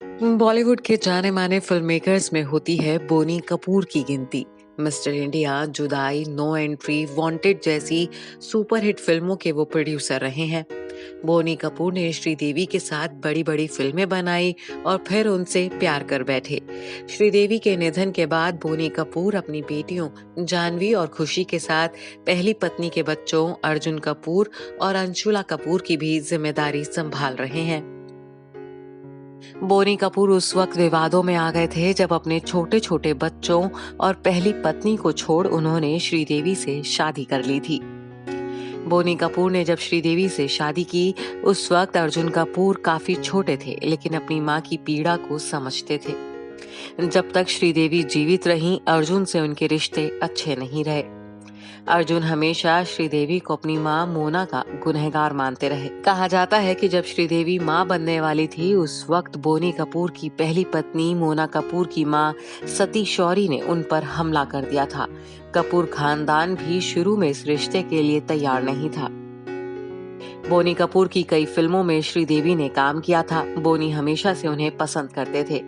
बॉलीवुड के जाने माने फिल्म मेकर्स में होती है बोनी कपूर की गिनती। मिस्टर इंडिया, जुदाई, नो एंट्री, वांटेड जैसी सुपरहिट फिल्मों के वो प्रोड्यूसर रहे हैं। बोनी कपूर ने श्रीदेवी के साथ बड़ी बड़ी फिल्में बनाई और फिर उनसे प्यार कर बैठे। श्रीदेवी के निधन के बाद बोनी कपूर अपनी बेटियों जानवी और खुशी के साथ पहली पत्नी के बच्चों अर्जुन कपूर और अंशुला कपूर की भी जिम्मेदारी संभाल रहे हैं। बोनी कपूर उस वक्त विवादों में आ गए थे जब अपने छोटे छोटे बच्चों और पहली पत्नी को छोड़ उन्होंने श्रीदेवी से शादी कर ली थी। बोनी कपूर ने जब श्रीदेवी से शादी की, उस वक्त अर्जुन कपूर काफी छोटे थे, लेकिन अपनी मां की पीड़ा को समझते थे। जब तक श्रीदेवी जीवित रहीं, अर्जुन से उनके रिश्ते अच्छे नहीं रहे। अर्जुन हमेशा श्रीदेवी को अपनी मां मोना का गुनहगार मानते रहे। कहा जाता है कि जब श्रीदेवी मां बनने वाली थी, उस वक्त बोनी कपूर की पहली पत्नी मोना कपूर की मां सती शौरी ने उन पर हमला कर दिया था। कपूर खानदान भी शुरू में इस रिश्ते के लिए तैयार नहीं था। बोनी कपूर की कई फिल्मों में श्रीदेवी ने काम किया था। बोनी हमेशा से उन्हें पसंद करते थे।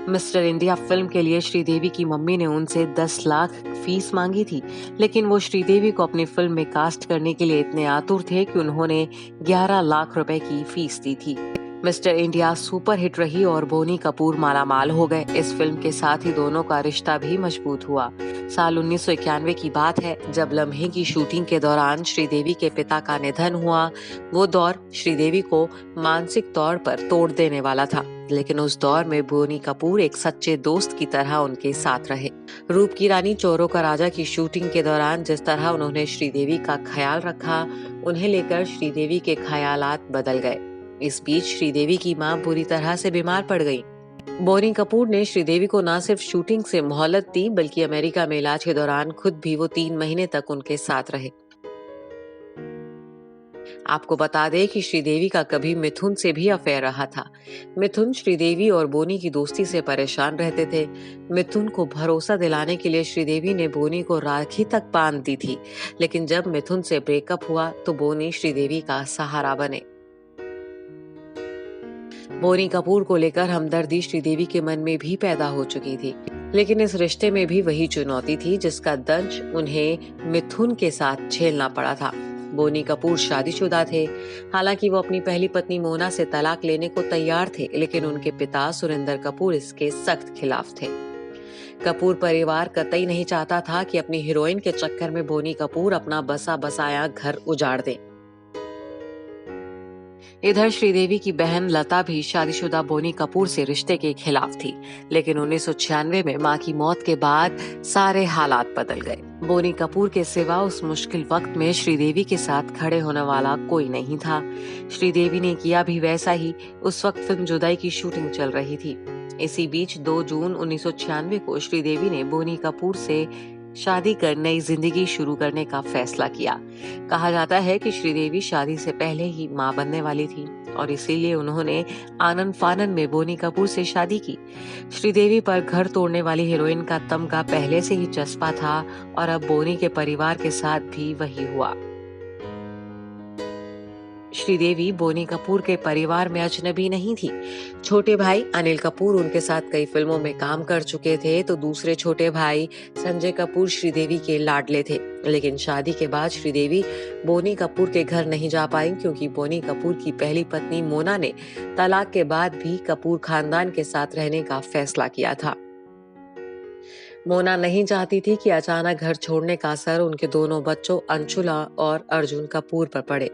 मिस्टर इंडिया फिल्म के लिए श्रीदेवी की मम्मी ने उनसे 10 लाख फीस मांगी थी, लेकिन वो श्रीदेवी को अपनी फिल्म में कास्ट करने के लिए इतने आतुर थे कि उन्होंने 11 लाख रुपए की फीस दी थी। मिस्टर इंडिया सुपर हिट रही और बोनी कपूर मालामाल हो गए। इस फिल्म के साथ ही दोनों का रिश्ता भी मजबूत हुआ। साल 1991 की बात है, जब लम्हे की शूटिंग के दौरान श्रीदेवी के पिता का निधन हुआ। वो दौर श्रीदेवी को मानसिक तौर पर तोड़ देने वाला था, लेकिन उस दौर में बोनी कपूर एक सच्चे दोस्त की तरह उनके साथ रहे। रूप की रानी चोरों का राजा की शूटिंग के दौरान जिस तरह उन्होंने श्रीदेवी का ख्याल रखा, उन्हें लेकर श्रीदेवी के ख्यालात बदल गए। इस बीच श्रीदेवी की मां बुरी तरह से बीमार पड़ गई। बोनी कपूर ने श्रीदेवी को न सिर्फ शूटिंग से मोहलत दी, बल्कि अमेरिका में इलाज के दौरान खुद भी वो 3 महीने तक उनके साथ रहे। आपको बता दें कि श्रीदेवी का कभी मिथुन से भी अफेयर रहा था। मिथुन श्रीदेवी और बोनी की दोस्ती से परेशान रहते थे। मिथुन को भरोसा दिलाने के लिए श्रीदेवी ने बोनी को राखी तक बांध दी थी, लेकिन जब मिथुन से ब्रेकअप हुआ तो बोनी श्रीदेवी का सहारा बने। बोनी कपूर को लेकर हमदर्दी श्रीदेवी के मन में भी पैदा हो चुकी थी, लेकिन इस रिश्ते में भी वही चुनौती थी जिसका दंश उन्हें मिथुन के साथ झेलना पड़ा था। बोनी कपूर शादीशुदा थे। हालांकि वो अपनी पहली पत्नी मोना से तलाक लेने को तैयार थे, लेकिन उनके पिता सुरेंद्र कपूर इसके सख्त खिलाफ थे। कपूर परिवार कतई नहीं चाहता था कि अपनी हीरोइन के चक्कर में बोनी कपूर अपना बसा बसाया घर उजाड़ दें। इधर श्रीदेवी की बहन लता भी शादीशुदा बोनी कपूर से रिश्ते के खिलाफ थी, लेकिन 1996 में मां की मौत के बाद सारे हालात बदल गए। बोनी कपूर के सिवा उस मुश्किल वक्त में श्रीदेवी के साथ खड़े होने वाला कोई नहीं था। श्रीदेवी ने किया भी वैसा ही। उस वक्त फिल्म जुदाई की शूटिंग चल रही थी। इसी बीच 2 जून 1996 को श्रीदेवी ने बोनी कपूर से शादी कर नई जिंदगी शुरू करने का फैसला किया। कहा जाता है कि श्रीदेवी शादी से पहले ही मां बनने वाली थी और इसीलिए उन्होंने आनन फानन में बोनी कपूर से शादी की। श्रीदेवी पर घर तोड़ने वाली हीरोइन का तमगा पहले से ही चस्पा था और अब बोनी के परिवार के साथ भी वही हुआ। श्रीदेवी बोनी कपूर के परिवार में अजनबी नहीं थी। छोटे भाई अनिल कपूर उनके साथ कई फिल्मों में काम कर चुके थे, तो दूसरे छोटे भाई संजय कपूर श्रीदेवी के लाडले थे। लेकिन शादी के बाद श्रीदेवी बोनी कपूर के घर नहीं जा पाई, क्योंकि बोनी कपूर की पहली पत्नी मोना ने तलाक के बाद भी कपूर खानदान के साथ रहने का फैसला किया था। मोना नहीं चाहती थी कि अचानक घर छोड़ने का असर उनके दोनों बच्चों अंशुला और अर्जुन कपूर पर पड़े।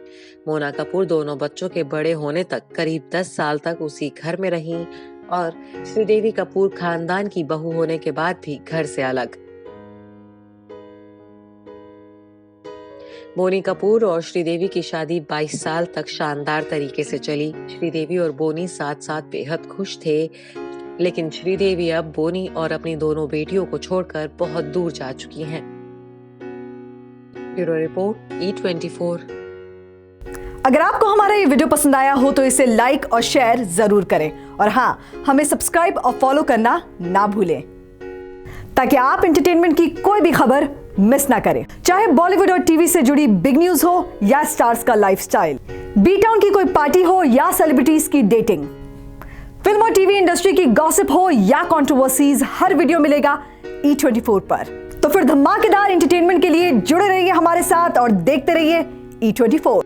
मोना कपूर दोनों बच्चों के बड़े होने तक करीब 10 साल तक उसी घर में रहीं और श्रीदेवी कपूर खानदान की बहू होने के बाद भी घर से अलग। बोनी कपूर और श्रीदेवी की शादी 22 साल तक शानदार तरीके से चली। श्रीदेवी और बोनी साथ साथ बेहद खुश थे, लेकिन श्रीदेवी अब बोनी और अपनी दोनों बेटियों को छोड़कर बहुत दूर जा चुकी हैं। Bureau report E24। अगर आपको हमारा ये वीडियो पसंद आया हो तो इसे लाइक और शेयर जरूर करें, और हाँ, हमें सब्सक्राइब और फॉलो करना ना भूलें, ताकि आप एंटरटेनमेंट की कोई भी खबर मिस ना करें। चाहे बॉलीवुड और टीवी से जुड़ी बिग न्यूज हो या स्टार्स का लाइफस्टाइल, बी टाउन की कोई पार्टी हो या सेलिब्रिटीज की डेटिंग, फिल्म और टीवी इंडस्ट्री की गॉसिप हो या कंट्रोवर्सीज, हर वीडियो मिलेगा E24 पर। तो फिर धमाकेदार एंटरटेनमेंट के लिए जुड़े रहिए हमारे साथ और देखते रहिए E24।